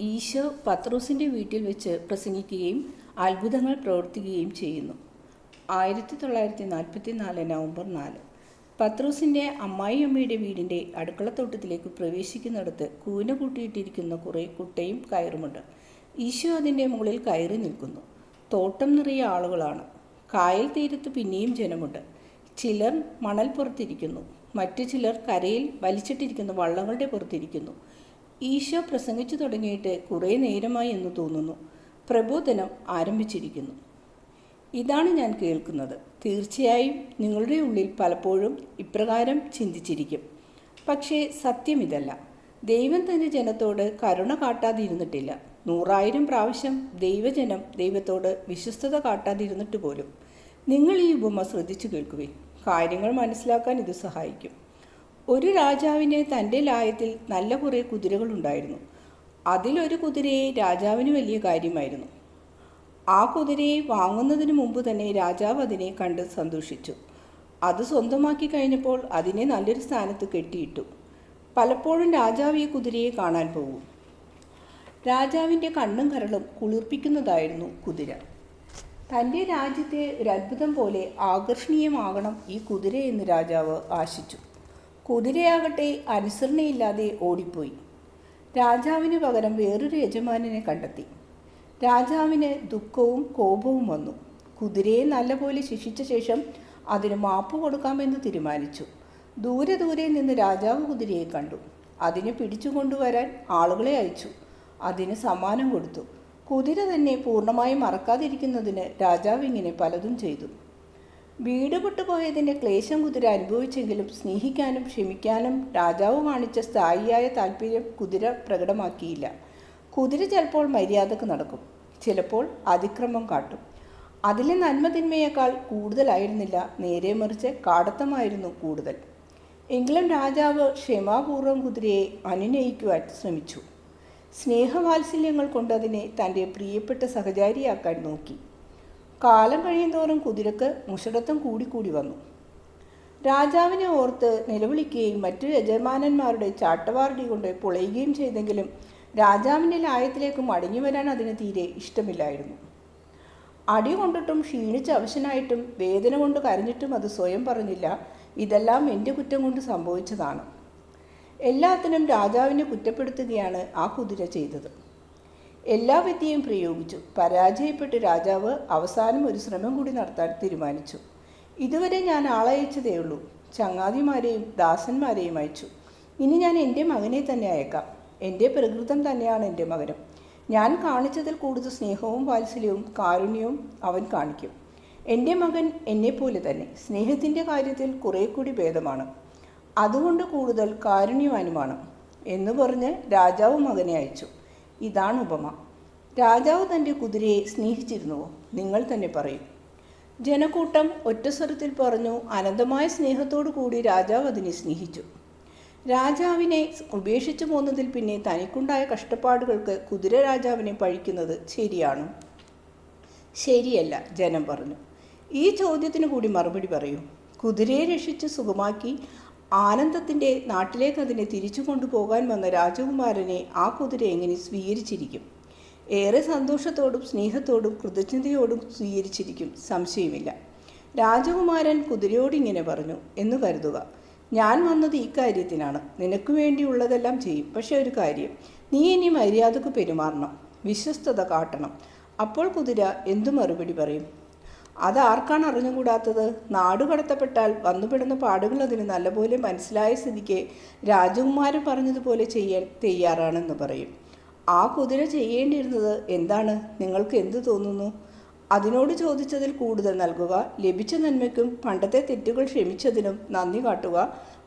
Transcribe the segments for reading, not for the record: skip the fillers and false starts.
ഈശോ പത്രോസിൻ്റെ വീട്ടിൽ വെച്ച് പ്രസംഗിക്കുകയും അത്ഭുതങ്ങൾ പ്രവർത്തിക്കുകയും ചെയ്യുന്നു. 1944 നവംബർ 4. പത്രോസിൻ്റെ അമ്മായിയമ്മയുടെ വീടിൻ്റെ അടുക്കളത്തോട്ടത്തിലേക്ക് പ്രവേശിക്കുന്നിടത്ത് കൂന കൂട്ടിയിട്ടിരിക്കുന്ന കുറേ കുട്ടയും കയറുമുണ്ട്. ഈശോ അതിൻ്റെ മുകളിൽ കയറി നിൽക്കുന്നു. തോട്ടം നിറയെ ആളുകളാണ്. കായൽ തീരത്ത് പിന്നെയും ജനമുണ്ട്. ചിലർ മണൽ പുറത്തിരിക്കുന്നു, മറ്റു ചിലർ കരയിൽ വലിച്ചിട്ടിരിക്കുന്ന വള്ളങ്ങളുടെ പുറത്തിരിക്കുന്നു. ഈശോ പ്രസംഗിച്ചു തുടങ്ങിയിട്ട് കുറേ നേരമായി എന്ന് തോന്നുന്നു. പ്രബോധനം ആരംഭിച്ചിരിക്കുന്നു. ഇതാണ് ഞാൻ കേൾക്കുന്നത്. തീർച്ചയായും നിങ്ങളുടെ ഉള്ളിൽ പലപ്പോഴും ഇപ്രകാരം ചിന്തിച്ചിരിക്കും. പക്ഷേ സത്യം ഇതല്ല. ദൈവം തൻ്റെ ജനത്തോട് കരുണ കാട്ടാതിരുന്നിട്ടില്ല. 100,000 പ്രാവശ്യം ദൈവജനം ദൈവത്തോട് വിശ്വസ്തത കാട്ടാതിരുന്നിട്ട് പോലും. നിങ്ങൾ ഈ ഉപമ ശ്രദ്ധിച്ചു കേൾക്കുവിൻ. കാര്യങ്ങൾ മനസ്സിലാക്കാൻ ഇത് സഹായിക്കും. ഒരു രാജാവിന് തൻ്റെ ലായത്തിൽ നല്ല കുറേ കുതിരകളുണ്ടായിരുന്നു. അതിലൊരു കുതിരയെ രാജാവിന് വലിയ കാര്യമായിരുന്നു. ആ കുതിരയെ വാങ്ങുന്നതിന് മുമ്പ് തന്നെ രാജാവ് അതിനെ കണ്ട് സന്തോഷിച്ചു. അത് സ്വന്തമാക്കി കഴിഞ്ഞപ്പോൾ അതിനെ നല്ലൊരു സ്ഥാനത്ത് കെട്ടിയിട്ടു. പലപ്പോഴും രാജാവ് ഈ കുതിരയെ കാണാൻ പോകും. രാജാവിൻ്റെ കണ്ണും കരളും കുളിർപ്പിക്കുന്നതായിരുന്നു കുതിര. തൻ്റെ രാജ്യത്തെ ഒരു അത്ഭുതം പോലെ ആകർഷണീയമാകണം ഈ കുതിരയെന്ന് രാജാവ് ആശിച്ചു. കുതിരയാകട്ടെ അനുസരണയില്ലാതെ ഓടിപ്പോയി. രാജാവിന് പകരം വേറൊരു യജമാനനെ കണ്ടെത്തി. രാജാവിന് ദുഃഖവും കോപവും വന്നു. കുതിരയെ നല്ലപോലെ ശിക്ഷിച്ച ശേഷം അതിന് മാപ്പ് കൊടുക്കാമെന്ന് തീരുമാനിച്ചു. ദൂരെ ദൂരെ നിന്ന് രാജാവ് കുതിരയെ കണ്ടു. അതിനെ പിടിച്ചുകൊണ്ടുവരാൻ ആളുകളെ അയച്ചു. അതിന് സമ്മാനം കൊടുത്തു. കുതിര തന്നെ പൂർണ്ണമായി മറക്കാതിരിക്കുന്നതിന് രാജാവ് ഇങ്ങനെ പലതും ചെയ്തു. വീട് വിട്ടുപോയതിൻ്റെ ക്ലേശം കുതിര അനുഭവിച്ചെങ്കിലും സ്നേഹിക്കാനും ക്ഷമിക്കാനും രാജാവ് കാണിച്ച സ്ഥായിയായ താല്പര്യം കുതിര പ്രകടമാക്കിയില്ല. കുതിര ചിലപ്പോൾ മര്യാദക്ക് നടക്കും, ചിലപ്പോൾ അതിക്രമം കാട്ടും. അതിലെ നന്മതിന്മയേക്കാൾ കൂടുതലായിരുന്നില്ല, നേരെ മറിച്ച് കാടത്തമായിരുന്നു കൂടുതൽ. എങ്കിലും രാജാവ് ക്ഷമാപൂർവ്വം കുതിരയെ അനുനയിക്കുവാൻ ശ്രമിച്ചു. സ്നേഹവാത്സല്യങ്ങൾ കൊണ്ട് അതിനെ തൻ്റെ പ്രിയപ്പെട്ട സഹചാരിയാക്കാൻ നോക്കി. കാലം കഴിയുന്തോറും കുതിരക്ക് മുഷടത്വം കൂടിക്കൂടി വന്നു. രാജാവിനെ ഓർത്ത് നിലവിളിക്കുകയും മറ്റു യജമാനന്മാരുടെ ചാട്ടവാറടി കൊണ്ട് പൊളയുകയും ചെയ്തെങ്കിലും രാജാവിൻ്റെ ലായത്തിലേക്ക് മടങ്ങി വരാൻ അതിന് തീരെ ഇഷ്ടമില്ലായിരുന്നു. അടി കൊണ്ടിട്ടും ക്ഷീണിച്ച് അവശനായിട്ടും വേദന കൊണ്ട് കരഞ്ഞിട്ടും അത് സ്വയം പറഞ്ഞില്ല, ഇതെല്ലാം എൻ്റെ കുറ്റം കൊണ്ട് സംഭവിച്ചതാണ്. എല്ലാത്തിനും രാജാവിനെ കുറ്റപ്പെടുത്തുകയാണ് ആ കുതിര ചെയ്തത്. എല്ലാ വിദ്യയും പ്രയോഗിച്ചു. പരാജയപ്പെട്ട് രാജാവ് അവസാനം ഒരു ശ്രമം കൂടി നടത്താൻ തീരുമാനിച്ചു. ഇതുവരെ ഞാൻ ആളയച്ചതേയുള്ളൂ, ചങ്ങാതിമാരെയും ദാസന്മാരെയും അയച്ചു. ഇനി ഞാൻ എൻ്റെ മകനെ തന്നെ അയക്കാം. എൻ്റെ പ്രകൃതം തന്നെയാണ് എൻ്റെ മകനും. ഞാൻ കാണിച്ചതിൽ കൂടുതൽ സ്നേഹവും വാത്സല്യവും കാരുണ്യവും അവൻ കാണിക്കും. എൻ്റെ മകൻ എന്നെപ്പോലെ തന്നെ സ്നേഹത്തിൻ്റെ കാര്യത്തിൽ കുറേ കൂടി ഭേദമാണ്, അതുകൊണ്ട് കൂടുതൽ കാരുണ്യവാനുമാണ് എന്ന് പറഞ്ഞ് രാജാവ് മകനെ അയച്ചു. ഇതാണ് ഉപമ. രാജാവ് തൻ്റെ കുതിരയെ സ്നേഹിച്ചിരുന്നുവോ? നിങ്ങൾ തന്നെ പറയും. ജനക്കൂട്ടം ഒറ്റസ്വരത്തിൽ പറഞ്ഞു. അനന്തമായ സ്നേഹത്തോടു കൂടി രാജാവ് അതിനെ സ്നേഹിച്ചു. രാജാവിനെ ഉപേക്ഷിച്ചു പോന്നതിൽ പിന്നെ തനിക്കുണ്ടായ കഷ്ടപ്പാടുകൾക്ക് കുതിര രാജാവിനെ പഴിക്കുന്നത് ശരിയാണോ? ശരിയല്ല, ജനം പറഞ്ഞു. ഈ ചോദ്യത്തിന് കൂടി മറുപടി പറയൂ. കുതിരയെ രക്ഷിച്ച് സുഖമാക്കി ആനന്ദത്തിൻ്റെ നാട്ടിലേക്ക് അതിനെ തിരിച്ചു കൊണ്ടുപോകാൻ വന്ന രാജകുമാരനെ ആ കുതിര എങ്ങനെ സ്വീകരിച്ചിരിക്കും? ഏറെ സന്തോഷത്തോടും സ്നേഹത്തോടും കൃതജ്ഞതയോടും സ്വീകരിച്ചിരിക്കും, സംശയമില്ല. രാജകുമാരൻ കുതിരയോട് ഇങ്ങനെ പറഞ്ഞു എന്ന് കരുതുക, ഞാൻ വന്നത് ഈ കാര്യത്തിനാണ്. നിനക്ക് വേണ്ടിയുള്ളതെല്ലാം ചെയ്യും. പക്ഷെ ഒരു കാര്യം, നീ ഇനി മര്യാദക്ക് പെരുമാറണം, വിശ്വസ്തത കാട്ടണം. അപ്പോൾ കുതിര എന്തു മറുപടി പറയും? അതാർക്കാണ് അറിഞ്ഞുകൂടാത്തത്? നാടുകടത്തപ്പെട്ടാൽ വന്നുപെടുന്ന പാടുകൾ അതിന് നല്ലപോലെ മനസ്സിലായ സ്ഥിതിക്ക് രാജകുമാരൻ പറഞ്ഞതുപോലെ ചെയ്യാൻ തയ്യാറാണെന്ന് പറയും. ആ കുതിര ചെയ്യേണ്ടിയിരുന്നത് എന്താണ്? നിങ്ങൾക്ക് എന്തു തോന്നുന്നു? അതിനോട് ചോദിച്ചതിൽ കൂടുതൽ നൽകുക, ലഭിച്ച നന്മയ്ക്കും പണ്ടത്തെ തെറ്റുകൾ ക്ഷമിച്ചതിനും നന്ദി കാട്ടുക,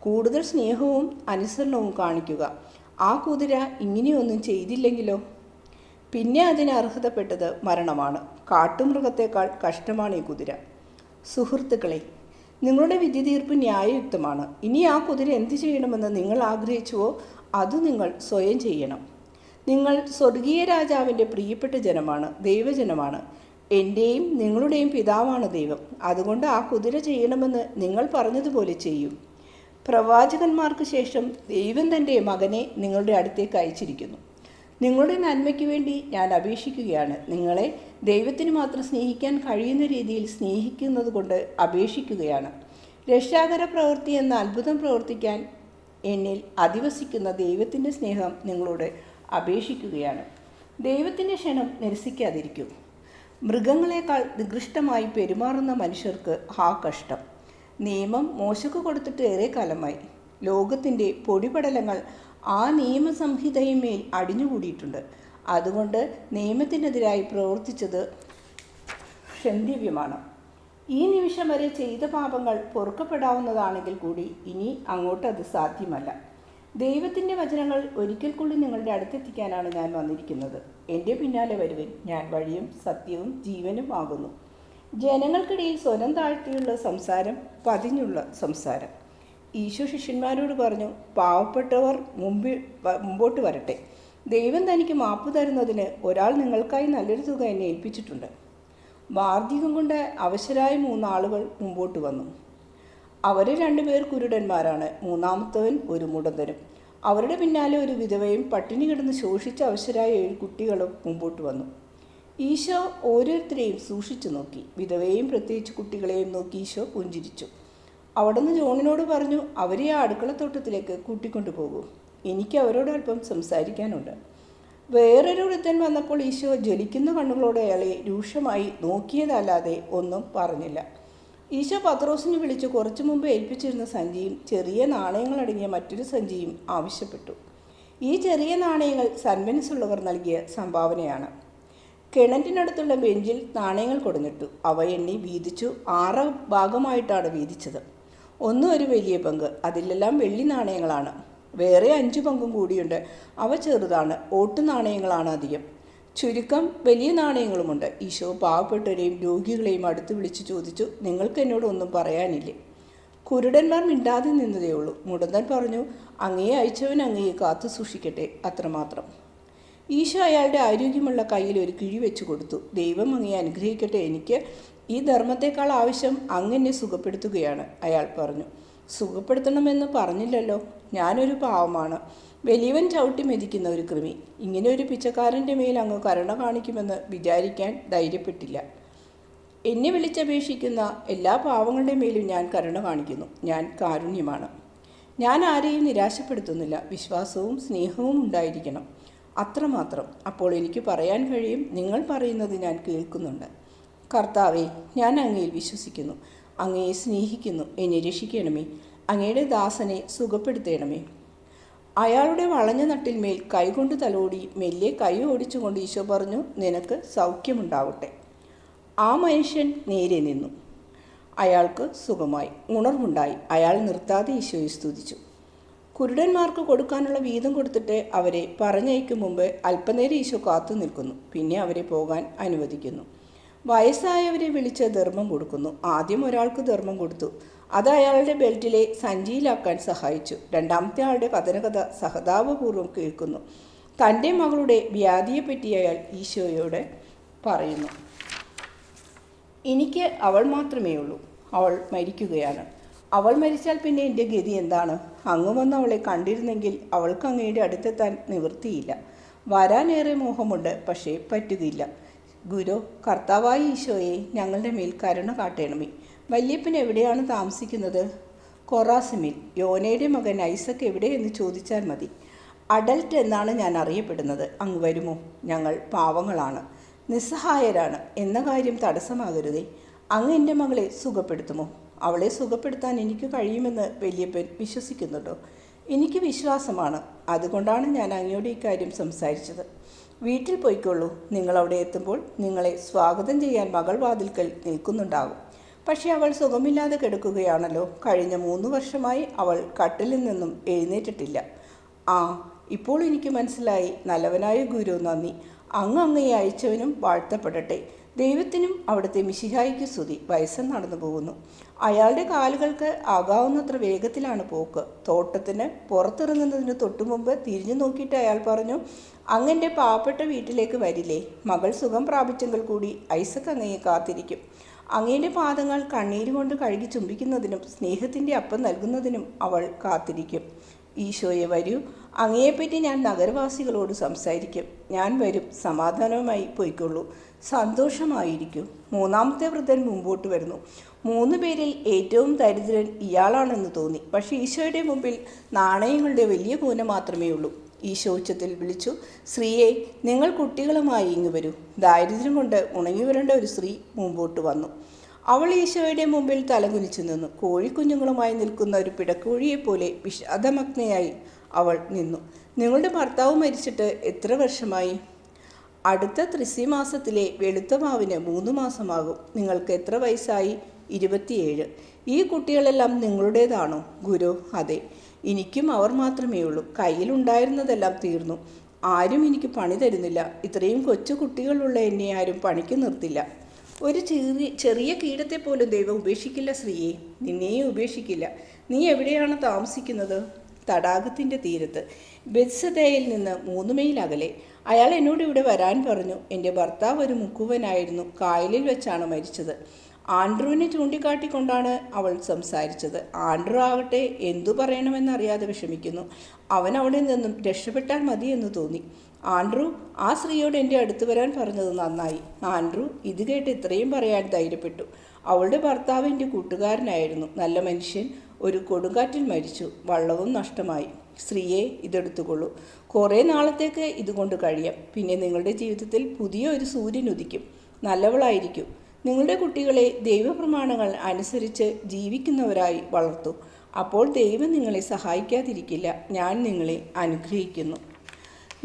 കൂടുതൽ സ്നേഹവും അനുസരണവും കാണിക്കുക. ആ കുതിര ഇങ്ങനെയൊന്നും ചെയ്തില്ലെങ്കിലോ? പിന്നെ അതിന് അർഹതപ്പെട്ടത് മരണമാണ്. കാട്ടുമൃഗത്തേക്കാൾ കഷ്ടമാണ് ഈ കുതിര. സുഹൃത്തുക്കളെ, നിങ്ങളുടെ വിധി തീർപ്പ് ന്യായയുക്തമാണ്. ഇനി ആ കുതിര എന്ത് ചെയ്യണമെന്ന് നിങ്ങൾ ആഗ്രഹിച്ചുവോ അത് നിങ്ങൾ സ്വയം ചെയ്യണം. നിങ്ങൾ സ്വർഗീയ രാജാവിൻ്റെ പ്രിയപ്പെട്ട ജനമാണ്, ദൈവജനമാണ്. എൻ്റെയും നിങ്ങളുടെയും പിതാവാണ് ദൈവം. അതുകൊണ്ട് ആ കുതിര ചെയ്യണമെന്ന് നിങ്ങൾ പറഞ്ഞതുപോലെ ചെയ്യൂ. പ്രവാചകന്മാർക്ക് ശേഷം ദൈവം തൻ്റെ മകനെ നിങ്ങളുടെ അടുത്തേക്ക് അയച്ചിരിക്കുന്നു. നിങ്ങളുടെ നന്മയ്ക്ക് വേണ്ടി ഞാൻ അപേക്ഷിക്കുകയാണ്. നിങ്ങളെ ദൈവത്തിന് മാത്രം സ്നേഹിക്കാൻ കഴിയുന്ന രീതിയിൽ സ്നേഹിക്കുന്നത് കൊണ്ട് അപേക്ഷിക്കുകയാണ്. രക്ഷാകര പ്രവൃത്തി എന്ന അത്ഭുതം പ്രവർത്തിക്കാൻ എന്നിൽ അധിവസിക്കുന്ന ദൈവത്തിൻ്റെ സ്നേഹം നിങ്ങളോട് അപേക്ഷിക്കുകയാണ്. ദൈവത്തിൻ്റെ ക്ഷണം നിരസിക്കാതിരിക്കൂ. മൃഗങ്ങളെക്കാൾ നികൃഷ്ടമായി പെരുമാറുന്ന മനുഷ്യർക്ക് കഷ്ടം. നിയമം മോശക്ക് കൊടുത്തിട്ട് ഏറെ കാലമായി. ലോകത്തിൻ്റെ പൊടിപടലങ്ങൾ ആ നിയമസംഹിതയുമേൽ അടിഞ്ഞുകൂടിയിട്ടുണ്ട്. അതുകൊണ്ട് നിയമത്തിനെതിരായി പ്രവർത്തിച്ചത് ക്ഷന്തിവ്യമാണ്. ഈ നിമിഷം വരെ ചെയ്ത പാപങ്ങൾ പൊറുക്കപ്പെടാവുന്നതാണെങ്കിൽ കൂടി ഇനി അങ്ങോട്ട് അത് സാധ്യമല്ല. ദൈവത്തിൻ്റെ വചനങ്ങൾ ഒരിക്കൽ കൂടി നിങ്ങളുടെ അടുത്തെത്തിക്കാനാണ് ഞാൻ വന്നിരിക്കുന്നത്. എൻ്റെ പിന്നാലെ വരുവിൻ, ഞാൻ വഴിയും സത്യവും ജീവനും ആകുന്നു. ജനങ്ങൾക്കിടയിൽ സ്വരം താഴ്ത്തിയുള്ള സംസാരം, പതിഞ്ഞുള്ള സംസാരം. ഈശോ ശിഷ്യന്മാരോട് പറഞ്ഞു, പാവപ്പെട്ടവർ മുമ്പോട്ട് വരട്ടെ. ദൈവം തനിക്ക് മാപ്പ് തരുന്നതിന് ഒരാൾ നിങ്ങൾക്കായി നല്ലൊരു തുക എന്നെ ഏൽപ്പിച്ചിട്ടുണ്ട്. വാർദ്ധക്യം കൊണ്ട് അവശരായ 3 ആളുകൾ മുമ്പോട്ട് വന്നു. അവരെ 2 പേർ കുരുടന്മാരാണ്, മൂന്നാമത്തവൻ ഒരു മുടന്തനും. അവരുടെ പിന്നാലെ ഒരു വിധവയും പട്ടിണി കിടന്ന് ശോഷിച്ച അവശരായ 7 കുട്ടികളും മുമ്പോട്ട് വന്നു. ഈശോ ഓരോരുത്തരെയും സൂക്ഷിച്ചു നോക്കി. വിധവയെയും പ്രത്യേകിച്ച് കുട്ടികളെയും നോക്കി ഈശോ പുഞ്ചിരിച്ചു. അവിടുന്ന് ജോണിനോട് പറഞ്ഞു, അവരെ ആ അടുക്കളത്തോട്ടത്തിലേക്ക് കൂട്ടിക്കൊണ്ടു പോകൂ. എനിക്ക് അവരോട് അല്പം സംസാരിക്കാനുണ്ട്. വേറൊരു വൃദ്ധൻ വന്നപ്പോൾ ഈശോ ജ്വലിക്കുന്ന കണ്ണുകളോടെ അയാളെ രൂക്ഷമായി നോക്കിയതല്ലാതെ ഒന്നും പറഞ്ഞില്ല. ഈശോ പത്രോസിനെ വിളിച്ച് കുറച്ചു മുമ്പ് ഏൽപ്പിച്ചിരുന്ന സഞ്ചിയും ചെറിയ നാണയങ്ങളടങ്ങിയ മറ്റൊരു സഞ്ചിയും ആവശ്യപ്പെട്ടു. ഈ ചെറിയ നാണയങ്ങൾ സന്മനസ്സുള്ളവർ നൽകിയ സംഭാവനയാണ്. കിണറ്റിനടുത്തുള്ള ബെഞ്ചിൽ നാണയങ്ങൾ കൊടുന്നിട്ടു. അവ എണ്ണി വീതിച്ചു. 6 ഭാഗമായിട്ടാണ് വീതിച്ചത്. ഒരു വലിയ പങ്ക്, അതിലെല്ലാം വെള്ളി നാണയങ്ങളാണ്. വേറെ 5 പങ്കും കൂടിയുണ്ട്. അവ ചെറുതാണ്. ഓട്ടു നാണയങ്ങളാണ് അധികം. ചുരുക്കം വലിയ നാണയങ്ങളുമുണ്ട്. ഈശോ പാവപ്പെട്ടവരെയും രോഗികളെയും അടുത്ത് വിളിച്ചു ചോദിച്ചു, നിങ്ങൾക്ക് എന്നോട് ഒന്നും പറയാനില്ലേ? കുരുടന്മാർ മിണ്ടാതെ നിന്നതേ ഉള്ളൂ. മുടന്തൻ പറഞ്ഞു, അങ്ങയെ അയച്ചവൻ അങ്ങയെ കാത്തു സൂക്ഷിക്കട്ടെ, അത്രമാത്രം. ഈശോ അയാളുടെ ആരോഗ്യമുള്ള കയ്യിൽ ഒരു കിഴി വെച്ചു കൊടുത്തു. ദൈവം അങ്ങയെ അനുഗ്രഹിക്കട്ടെ, എനിക്ക് ഈ ധർമ്മത്തെക്കാൾ ആവശ്യം അങ്ങെന്നെ സുഖപ്പെടുത്തുകയാണ്, അയാൾ പറഞ്ഞു. സുഖപ്പെടുത്തണമെന്ന് പറഞ്ഞില്ലല്ലോ, ഞാനൊരു പാവമാണ്, വലിയവൻ ചവിട്ടി മെതിക്കുന്ന ഒരു കൃമി. ഇങ്ങനെ ഒരു പിച്ചക്കാരൻ്റെ മേൽ അങ്ങ് കരുണ കാണിക്കുമെന്ന് വിചാരിക്കാൻ ധൈര്യപ്പെട്ടില്ല. എന്നെ വിളിച്ചപേക്ഷിക്കുന്ന എല്ലാ പാവങ്ങളുടെ മേലും ഞാൻ കരുണ കാണിക്കുന്നു. ഞാൻ കാരുണ്യമാണ്. ഞാൻ ആരെയും നിരാശപ്പെടുത്തുന്നില്ല. വിശ്വാസവും സ്നേഹവും ഉണ്ടായിരിക്കണം, അത്രമാത്രം. അപ്പോൾ എനിക്ക് പറയാൻ കഴിയും, നിങ്ങൾ പറയുന്നത് ഞാൻ കേൾക്കുന്നുണ്ട്. കർത്താവേ, ഞാൻ അങ്ങയിൽ വിശ്വസിക്കുന്നു, അങ്ങയെ സ്നേഹിക്കുന്നു, എന്നെ രക്ഷിക്കണമേ, അങ്ങയുടെ ദാസനെ സുഖപ്പെടുത്തണമേ. അയാളുടെ വളഞ്ഞ നട്ടിന്മേൽ കൈകൊണ്ട് തലോടി മെല്ലെ കൈ ഓടിച്ചുകൊണ്ട് ഈശോ പറഞ്ഞു, നിനക്ക് സൗഖ്യമുണ്ടാവട്ടെ. ആ മനുഷ്യൻ നേരെ നിന്നു. അയാൾക്ക് സുഖമായി, ഉണർവുണ്ടായി. അയാൾ നിർത്താതെ ഈശോയെ സ്തുതിച്ചു. കുരുടന്മാർക്ക് കൊടുക്കാനുള്ള വീതം കൊടുത്തിട്ട് അവരെ പറഞ്ഞയക്കും മുമ്പ് അല്പനേരം ഈശോ കാത്തു നിൽക്കുന്നു. പിന്നെ അവരെ പോകാൻ അനുവദിക്കുന്നു. വയസ്സായവരെ വിളിച്ച് ധർമ്മം കൊടുക്കുന്നു. ആദ്യം ഒരാൾക്ക് ധർമ്മം കൊടുത്തു. അത് അയാളുടെ ബെൽറ്റിലെ സഞ്ചിയിലാക്കാൻ സഹായിച്ചു. രണ്ടാമത്തെ ആളുടെ കഥനകഥ സഹതാപപൂർവ്വം കേൾക്കുന്നു. തൻ്റെ മകളുടെ വ്യാധിയെപ്പറ്റി അയാൾ ഈശോയോട് പറയുന്നു. എനിക്ക് അവൾ മാത്രമേ ഉള്ളൂ, അവൾ മരിക്കുകയാണ്. അവൾ മരിച്ചാൽ പിന്നെ എൻ്റെ ഗതി എന്താണ്? അങ്ങ് വന്ന് അവളെ കണ്ടിരുന്നെങ്കിൽ അവൾക്ക് അങ്ങയുടെ അടുത്തെത്താൻ നിവൃത്തിയില്ല. വരാനേറെ മോഹമുണ്ട്, പക്ഷേ പറ്റുകയില്ല. ഗുരു, കർത്താവായ ഈശോയെ, ഞങ്ങളുടെ മേൽ കരുണ കാട്ടണമേ. വല്യപ്പൻ എവിടെയാണ് താമസിക്കുന്നത്? കൊറാസിമിൽ. യോനയുടെ മകൻ ഐസക് എവിടെയെന്ന് ചോദിച്ചാൽ മതി. അഡൽട്ട് എന്നാണ് ഞാൻ അറിയപ്പെടുന്നത്. അങ്ങ് വരുമോ? ഞങ്ങൾ പാവങ്ങളാണ്, നിസ്സഹായരാണ്. എന്ന കാര്യം തടസ്സമാകരുതേ. അങ്ങ് എൻ്റെ മകളെ സുഖപ്പെടുത്തുമോ? അവളെ സുഖപ്പെടുത്താൻ എനിക്ക് കഴിയുമെന്ന് വല്യപ്പൻ വിശ്വസിക്കുന്നുണ്ടോ? എനിക്ക് വിശ്വാസമാണ്. അതുകൊണ്ടാണ് ഞാൻ അങ്ങയോട് ഇക്കാര്യം സംസാരിച്ചത്. വീട്ടിൽ പോയിക്കൊള്ളൂ. നിങ്ങളവിടെ എത്തുമ്പോൾ നിങ്ങളെ സ്വാഗതം ചെയ്യാൻ മകൾ വാതിൽക്കൽ നിൽക്കുന്നുണ്ടാകും. പക്ഷേ അവൾ സുഖമില്ലാതെ കിടക്കുകയാണല്ലോ. കഴിഞ്ഞ 3 വർഷമായി അവൾ കട്ടിലിൽ നിന്നും എഴുന്നേറ്റിട്ടില്ല. ഇപ്പോൾ എനിക്ക് മനസ്സിലായി. നല്ലവനായ ഗുരു, നന്ദി. അങ്ങയെ അയച്ചവനും വാഴ്ത്തപ്പെടട്ടെ. ദൈവത്തിനും അവിടുത്തെ മിശിഹായിക്ക് സ്തുതി. വയസ്സൻ നടന്നു പോകുന്നു. അയാളുടെ കാലുകൾക്ക് ആകാവുന്നത്ര വേഗത്തിലാണ് പോക്ക്. തോട്ടത്തിന് പുറത്തിറങ്ങുന്നതിന് തൊട്ടുമുമ്പ് തിരിഞ്ഞു നോക്കിയിട്ട് അയാൾ പറഞ്ഞു, അങ്ങൻ്റെ പാവപ്പെട്ട വീട്ടിലേക്ക് വരില്ലേ? മകൾ സുഖം പ്രാപിച്ചെങ്കിൽ കൂടി ഐസക് അങ്ങയെ കാത്തിരിക്കും. അങ്ങയുടെ പാദങ്ങൾ കണ്ണീരുകൊണ്ട് കഴുകി ചുംബിക്കുന്നതിനും സ്നേഹത്തിൻ്റെ അപ്പം നൽകുന്നതിനും അവൾ കാത്തിരിക്കും. ഈശോയെ, വരൂ, അങ്ങയെപ്പറ്റി ഞാൻ നഗരവാസികളോട് സംസാരിക്കും. ഞാൻ വരും, സമാധാനവുമായി പോയിക്കൊള്ളൂ, സന്തോഷമായിരിക്കും. മൂന്നാമത്തെ വൃദ്ധൻ മുമ്പോട്ട് വരുന്നു. 3 പേരിൽ ഏറ്റവും ദരിദ്രൻ ഇയാളാണെന്ന് തോന്നി. പക്ഷേ ഈശോയുടെ മുമ്പിൽ നാണയങ്ങളുടെ വലിയ കൂന മാത്രമേ ഉള്ളൂ. ഈശോ ഉച്ചത്തിൽ വിളിച്ചു, സ്ത്രീയെ, നിങ്ങൾ കുട്ടികളുമായി ഇങ്ങ് വരൂ. ദാരിദ്ര്യം കൊണ്ട് ഉണങ്ങി വരേണ്ട ഒരു സ്ത്രീ മുമ്പോട്ട് വന്നു. അവൾ ഈശോയുടെ മുമ്പിൽ തലകുനിച്ചു നിന്നു. കോഴിക്കുഞ്ഞുങ്ങളുമായി നിൽക്കുന്ന ഒരു പിടക്കോഴിയെപ്പോലെ വിഷാദമഗ്നയായി അവൾ നിന്നു. നിങ്ങളുടെ ഭർത്താവ് മരിച്ചിട്ട് എത്ര വർഷമായി? അടുത്ത ത്രിസിമാസത്തിലെ വെളുത്ത മാവിന് 3 മാസമാകും. നിങ്ങൾക്ക് എത്ര വയസ്സായി? 27. ഈ കുട്ടികളെല്ലാം നിങ്ങളുടേതാണോ? ഗുരു, അതെ. എനിക്കും അവർ മാത്രമേ ഉള്ളൂ. കയ്യിലുണ്ടായിരുന്നതെല്ലാം തീർന്നു. ആരും എനിക്ക് പണി തരുന്നില്ല. ഇത്രയും കൊച്ചു കുട്ടികളുള്ള എന്നെ ആരും പണിക്ക് നിർത്തില്ല. ഒരു ചെറിയ കീടത്തെ പോലും ദൈവം ഉപേക്ഷിക്കില്ല സ്ത്രീയെ, നിന്നെയും ഉപേക്ഷിക്കില്ല. നീ എവിടെയാണ് താമസിക്കുന്നത്? തടാകത്തിൻ്റെ തീരത്ത്, ബെത്സദയിൽ നിന്ന് 3 മൈൽ അകലെ. അയാൾ എന്നോട് ഇവിടെ വരാൻ പറഞ്ഞു. എൻ്റെ ഭർത്താവ് ഒരു മുക്കുവനായിരുന്നു. കായലിൽ വെച്ചാണ് മരിച്ചത്. ആൻഡ്രൂവിനെ ചൂണ്ടിക്കാട്ടിക്കൊണ്ടാണ് അവൾ സംസാരിച്ചത്. ആൻഡ്രൂ ആകട്ടെ എന്തു പറയണമെന്നറിയാതെ വിഷമിക്കുന്നു. അവൻ അവിടെ നിന്നും രക്ഷപ്പെട്ടാൽ മതിയെന്ന് തോന്നി. ആൻഡ്രൂ ആ സ്ത്രീയോട് എൻ്റെ അടുത്ത് വരാൻ പറഞ്ഞത് നന്നായി. ആൻഡ്രൂ ഇത് കേട്ട് ഇത്രയും പറയാൻ ധൈര്യപ്പെട്ടു. അവളുടെ ഭർത്താവ് എൻ്റെ കൂട്ടുകാരനായിരുന്നു, നല്ല മനുഷ്യൻ. ഒരു കൊടുങ്കാറ്റിൽ മരിച്ചു. വള്ളവും നഷ്ടമായി. സ്ത്രീയെ, ഇതെടുത്തുകൊള്ളൂ. കുറേ നാളത്തേക്ക് ഇതുകൊണ്ട് കഴിയാം. പിന്നെ നിങ്ങളുടെ ജീവിതത്തിൽ പുതിയ ഒരു സൂര്യൻ ഉദിക്കും. നല്ലവളായിരിക്കും. നിങ്ങളുടെ കുട്ടികളെ ദൈവപ്രമാണങ്ങൾ അനുസരിച്ച് ജീവിക്കുന്നവരായി വളർത്തൂ. അപ്പോൾ ദൈവം നിങ്ങളെ സഹായിക്കാതിരിക്കില്ല. ഞാൻ നിങ്ങളെ അനുഗ്രഹിക്കുന്നു.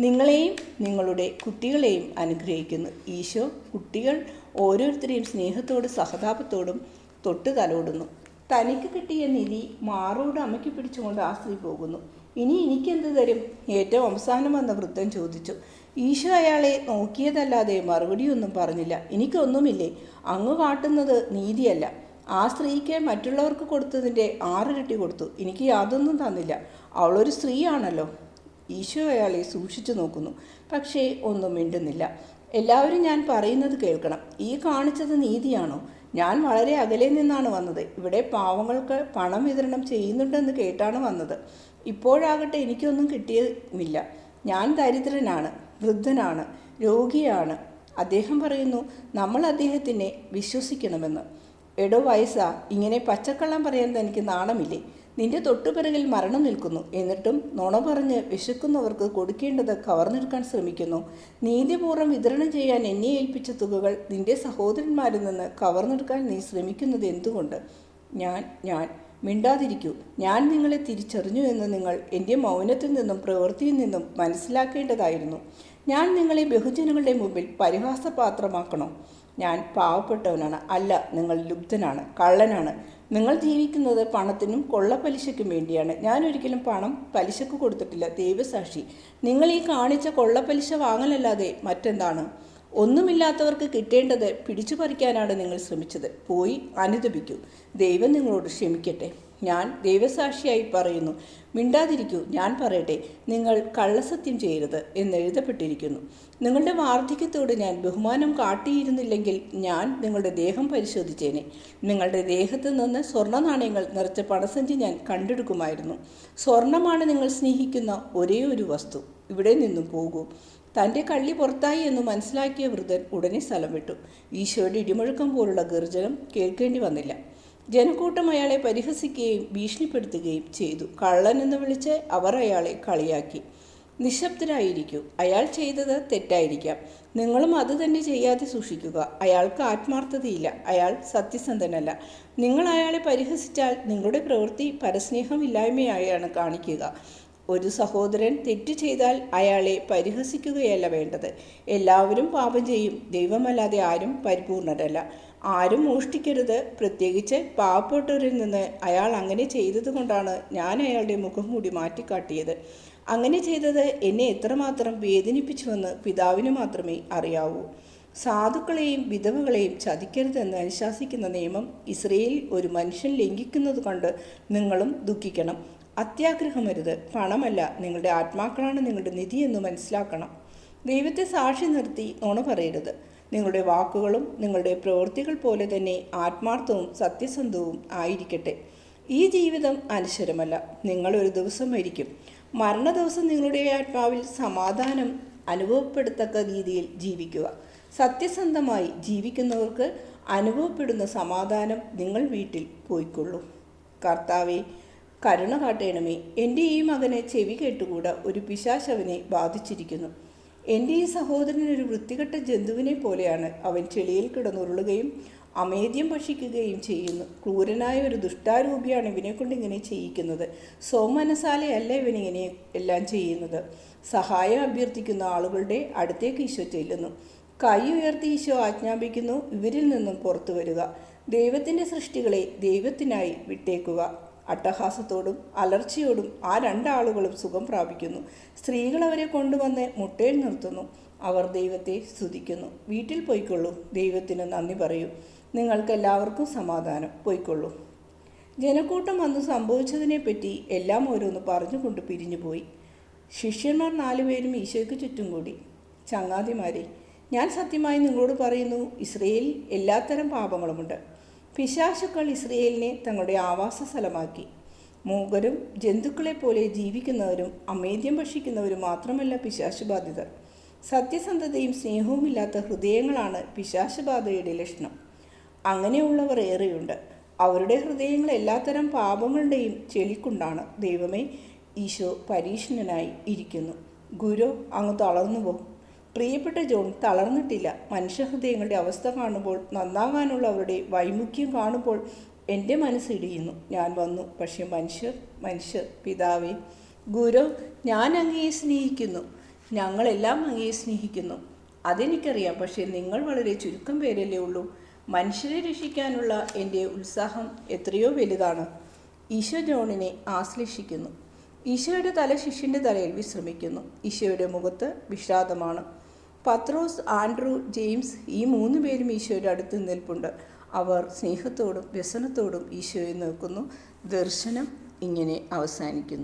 നിങ്ങളെയും നിങ്ങളുടെ കുട്ടികളെയും അനുഗ്രഹിക്കുന്നു. ഈശോ കുട്ടികൾ ഓരോരുത്തരെയും സ്നേഹത്തോടും സഹതാപത്തോടും തൊട്ട് തലോടുന്നു. തനിക്ക് കിട്ടിയ നിധി മാറോട് അമ്മയ്ക്ക് പിടിച്ചുകൊണ്ട് ആ സ്ത്രീ പോകുന്നു. ഇനി എനിക്കെന്ത് തരും? ഏറ്റവും അവസാനം വന്ന വൃദ്ധൻ ചോദിച്ചു. ഈശോ അയാളെ നോക്കിയതല്ലാതെ മറുപടിയൊന്നും പറഞ്ഞില്ല. എനിക്കൊന്നുമില്ലേ? അങ്ങ് കാട്ടുന്നത് നീതിയല്ല. ആ സ്ത്രീക്ക് മറ്റുള്ളവർക്ക് കൊടുത്തതിൻ്റെ 6 ഇരട്ടി കൊടുത്തു. എനിക്ക് യാതൊന്നും തന്നില്ല. അവളൊരു സ്ത്രീയാണല്ലോ. ഈശോ അയാളെ സൂക്ഷിച്ചു നോക്കുന്നു, പക്ഷേ ഒന്നും മിണ്ടുന്നില്ല. എല്ലാവരും ഞാൻ പറയുന്നത് കേൾക്കണം. ഈ കാണിച്ചത് നീതിയാണോ? ഞാൻ വളരെ അകലെ നിന്നാണ് വന്നത്. ഇവിടെ പാവങ്ങൾക്ക് പണം വിതരണം ചെയ്യുന്നുണ്ടെന്ന് കേട്ടാണ് വന്നത്. ഇപ്പോഴാകട്ടെ എനിക്കൊന്നും കിട്ടിയുമില്ല. ഞാൻ ദരിദ്രനാണ്, വൃദ്ധനാണ്, രോഗിയാണ്. അദ്ദേഹം പറയുന്നു നമ്മൾ അദ്ദേഹത്തിനെ വിശ്വസിക്കണമെന്ന്. എടോ വയസ്സാ, ഇങ്ങനെ പച്ചക്കള്ളം പറയാൻ തനിക്ക് നാണമില്ലേ? നിന്റെ തൊട്ടുപിറകിൽ മരണം നിൽക്കുന്നു. എന്നിട്ടും നുണ പറഞ്ഞ് വിശക്കുന്നവർക്ക് കൊടുക്കേണ്ടത് കവർന്നെടുക്കാൻ ശ്രമിക്കുന്നു. നീതിപൂർവ്വം വിതരണം ചെയ്യാൻ എന്നെ ഏൽപ്പിച്ച തുകകൾ നിന്റെ സഹോദരന്മാരിൽ നിന്ന് കവർന്നെടുക്കാൻ നീ ശ്രമിക്കുന്നത് എന്തുകൊണ്ട്? ഞാൻ മിണ്ടാതിരിക്കൂ. ഞാൻ നിങ്ങളെ തിരിച്ചറിഞ്ഞു എന്ന് നിങ്ങൾ എൻ്റെ മൗനത്തിൽ നിന്നും പ്രവൃത്തിയിൽ നിന്നും മനസ്സിലാക്കേണ്ടതായിരുന്നു. ഞാൻ നിങ്ങളെ ബഹുജനങ്ങളുടെ മുമ്പിൽ പരിഹാസപാത്രമാക്കണോ? ഞാൻ പാവപ്പെട്ടവനാണ്. അല്ല, നിങ്ങൾ ലുബ്ധനാണ്, കള്ളനാണ്. നിങ്ങൾ ജീവിക്കുന്നത് പണത്തിനും കൊള്ളപ്പലിശയ്ക്കും വേണ്ടിയാണ്. ഞാൻ ഒരിക്കലും പണം പലിശക്ക് കൊടുത്തിട്ടില്ല. ദൈവസാക്ഷി, നിങ്ങൾ ഈ കാണിച്ച കൊള്ളപ്പലിശ വാങ്ങലല്ലാതെ മറ്റെന്താണ്? ഒന്നുമില്ലാത്തവർക്ക് കിട്ടേണ്ടത് പിടിച്ചു പറിക്കാനാണ് നിങ്ങൾ ശ്രമിച്ചത്. പോയി അനുതപിക്കൂ. ദൈവം നിങ്ങളോട് ക്ഷമിക്കട്ടെ. ഞാൻ ദൈവസാക്ഷിയായി പറയുന്നു. മിണ്ടാതിരിക്കൂ. ഞാൻ പറയട്ടെ, നിങ്ങൾ കള്ളസത്യം ചെയ്യരുത് എന്നെഴുതപ്പെട്ടിരിക്കുന്നു. നിങ്ങളുടെ വാർദ്ധക്യത്തോട് ഞാൻ ബഹുമാനം കാട്ടിയിരുന്നില്ലെങ്കിൽ ഞാൻ നിങ്ങളുടെ ദേഹം പരിശോധിച്ചേനെ. നിങ്ങളുടെ ദേഹത്ത് നിന്ന് സ്വർണ്ണ നാണയങ്ങൾ നിറച്ച പണസഞ്ചി ഞാൻ കണ്ടെടുക്കുമായിരുന്നു. സ്വർണ്ണമാണ് നിങ്ങൾ സ്നേഹിക്കുന്ന ഒരേ ഒരു വസ്തു. ഇവിടെ നിന്നും പോകൂ. തൻ്റെ കള്ളി പുറത്തായി എന്ന് മനസ്സിലാക്കിയ വൃദ്ധൻ ഉടനെ സ്ഥലം വിട്ടു. ഈശോയുടെ ഇടിമുഴക്കം പോലുള്ള ഗർജനം കേൾക്കേണ്ടി വന്നില്ല. ജനക്കൂട്ടം അയാളെ പരിഹസിക്കുകയും ഭീഷണിപ്പെടുത്തുകയും ചെയ്തു. കള്ളൻ എന്ന് വിളിച്ച് അവർ അയാളെ കളിയാക്കി. നിശബ്ദരായിരിക്കൂ. അയാൾ ചെയ്തത് തെറ്റായിരിക്കാം. നിങ്ങളും അത് തന്നെ ചെയ്യാതെ സൂക്ഷിക്കുക. അയാൾക്ക് ആത്മാർത്ഥതയില്ല. അയാൾ സത്യസന്ധനല്ല. നിങ്ങൾ അയാളെ പരിഹസിച്ചാൽ നിങ്ങളുടെ പ്രവൃത്തി പരസ്നേഹമില്ലായ്മയായാണ് കാണിക്കുക. ഒരു സഹോദരൻ തെറ്റ് ചെയ്താൽ അയാളെ പരിഹസിക്കുകയല്ല വേണ്ടത്. എല്ലാവരും പാപം ചെയ്യും. ദൈവമല്ലാതെ ആരും പരിപൂർണരല്ല. ആരും മോഷ്ടിക്കരുത്. പ്രത്യേകിച്ച് പാവപ്പെട്ടവരിൽ നിന്ന്. അയാൾ അങ്ങനെ ചെയ്തതുകൊണ്ടാണ് ഞാൻ അയാളുടെ മുഖം മൂടി മാറ്റിക്കാട്ടിയത്. അങ്ങനെ ചെയ്തത് എന്നെ എത്രമാത്രം വേദനിപ്പിച്ചുവെന്ന് പിതാവിന് മാത്രമേ അറിയാവൂ. സാധുക്കളെയും വിധവകളെയും ചതിക്കരുതെന്ന് അനുശാസിക്കുന്ന നിയമം ഇസ്രയേലിൽ ഒരു മനുഷ്യൻ ലംഘിക്കുന്നത് കണ്ട് നിങ്ങളും ദുഃഖിക്കണം. അത്യാഗ്രഹമരുത്. പണമല്ല, നിങ്ങളുടെ ആത്മാക്കളാണ് നിങ്ങളുടെ നിധി എന്ന് മനസ്സിലാക്കണം. ദൈവത്തെ സാക്ഷി നിർത്തി നുണ പറയരുത്. നിങ്ങളുടെ വാക്കുകളും നിങ്ങളുടെ പ്രവൃത്തികൾ പോലെ തന്നെ ആത്മാർത്ഥവും സത്യസന്ധവും ആയിരിക്കട്ടെ. ഈ ജീവിതം അനശ്വരമല്ല. നിങ്ങൾ ഒരു ദിവസം മരിക്കും. മരണ ദിവസം നിങ്ങളുടെ ആത്മാവിൽ സമാധാനം അനുഭവപ്പെടത്തക്ക രീതിയിൽ ജീവിക്കുക. സത്യസന്ധമായി ജീവിക്കുന്നവർക്ക് അനുഭവപ്പെടുന്ന സമാധാനം നിങ്ങൾ വീട്ടിൽ പോയിക്കൊള്ളൂ. കർത്താവെ, കരുണ കാട്ടേണമേ. എൻ്റെ ഈ മകനെ ചെവി കേട്ടുകൂടാ, ഒരു പിശാച് അവനെ ബാധിച്ചിരിക്കുന്നു. എൻ്റെ ഈ സഹോദരൻ ഒരു വൃത്തികെട്ട ജന്തുവിനെ പോലെയാണ്. അവൻ ചെളിയിൽ കിടന്നുരുളുകയും അമേദ്യം ഭക്ഷിക്കുകയും ചെയ്യുന്നു. ക്രൂരനായ ഒരു ദുഷ്ടാരൂപിയാണ് ഇവനെ കൊണ്ട് ഇങ്ങനെ ചെയ്യിക്കുന്നത്. സോമനസാലയല്ല ഇവനിങ്ങനെ എല്ലാം ചെയ്യുന്നത്. സഹായം അഭ്യർത്ഥിക്കുന്ന ആളുകളുടെ അടുത്തേക്ക് ഈശോ ചെല്ലുന്നു. കൈ ഉയർത്തി ഈശോ ആജ്ഞാപിക്കുന്നു, ഇവരിൽ നിന്നും പുറത്തു വരിക. ദൈവത്തിൻ്റെ സൃഷ്ടികളെ ദൈവത്തിനായി വിട്ടേക്കുക. അട്ടഹാസത്തോടും അലർച്ചയോടും ആ രണ്ടാളുകളും സുഖം പ്രാപിക്കുന്നു. സ്ത്രീകൾ അവരെ കൊണ്ടുവന്ന് മുട്ടയിൽ നിർത്തുന്നു. അവർ ദൈവത്തെ സ്തുതിക്കുന്നു. വീട്ടിൽ പോയിക്കൊള്ളൂ, ദൈവത്തിന് നന്ദി പറയൂ. നിങ്ങൾക്കെല്ലാവർക്കും സമാധാനം. പോയിക്കൊള്ളൂ. ജനക്കൂട്ടം വന്ന് സംഭവിച്ചതിനെപ്പറ്റി എല്ലാം ഓരോന്ന് പറഞ്ഞുകൊണ്ട് പിരിഞ്ഞുപോയി. ശിഷ്യന്മാർ 4 പേരും ഈശോയ്ക്ക് ചുറ്റും കൂടി. ചങ്ങാതിമാരെ, ഞാൻ സത്യമായി നിങ്ങളോട് പറയുന്നു, ഇസ്രയേലിൽ എല്ലാത്തരം പാപങ്ങളുമുണ്ട്. പിശാചുക്കൾ ഇസ്രയേലിനെ തങ്ങളുടെ ആവാസ സ്ഥലമാക്കി. മൂകരും ജന്തുക്കളെപ്പോലെ ജീവിക്കുന്നവരും അമേദ്യം ഭക്ഷിക്കുന്നവരും മാത്രമല്ല പിശാച് ബാധിതർ. സത്യസന്ധതയും സ്നേഹവുമില്ലാത്ത ഹൃദയങ്ങളാണ് പിശാച് ബാധയുടെ ലക്ഷണം. അങ്ങനെയുള്ളവർ ഏറെയുണ്ട്. അവരുടെ ഹൃദയങ്ങൾ എല്ലാത്തരം പാപങ്ങളുടെയും ചെളിക്കുണ്ടാണ്. ദൈവമേ, ഈശോ പരീക്ഷണനായി ഇരിക്കുന്നു. ഗുരു, അങ്ങ് തളർന്നുപോ. പ്രിയപ്പെട്ട ജോൺ തളർന്നിട്ടില്ല. മനുഷ്യഹൃദയങ്ങളുടെ അവസ്ഥ കാണുമ്പോൾ, നന്നാകാനുള്ള അവരുടെ വൈമുഖ്യം കാണുമ്പോൾ എൻ്റെ മനസ്സിടിയുന്നു. ഞാൻ വന്നു, പക്ഷേ മനുഷ്യർ പിതാവേ. ഗുരു, ഞാൻ അങ്ങയെ സ്നേഹിക്കുന്നു. ഞങ്ങളെല്ലാം അങ്ങയെ സ്നേഹിക്കുന്നു. അതെനിക്കറിയാം. പക്ഷേ നിങ്ങൾ വളരെ ചുരുക്കം പേരല്ലേ ഉള്ളൂ. മനുഷ്യരെ രക്ഷിക്കാനുള്ള എൻ്റെ ഉത്സാഹം എത്രയോ വലുതാണ്. ഈശോ ജോണിനെ ആശ്ലേഷിക്കുന്നു. ഈശോയുടെ തല ശിഷ്യൻ്റെ തലയിൽ വിശ്രമിക്കുന്നു. ഈശോയുടെ മുഖത്ത് വിഷാദമാണ്. പത്രോസ്, ആൻഡ്രൂ, ജെയിംസ്, ഈ 3 പേരും ഈശോയുടെ അടുത്ത് നിൽപ്പുണ്ട്. അവർ സ്നേഹത്തോടും വ്യസനത്തോടും ഈശോയെ നോക്കുന്നു. ദർശനം ഇങ്ങനെ അവസാനിക്കുന്നു.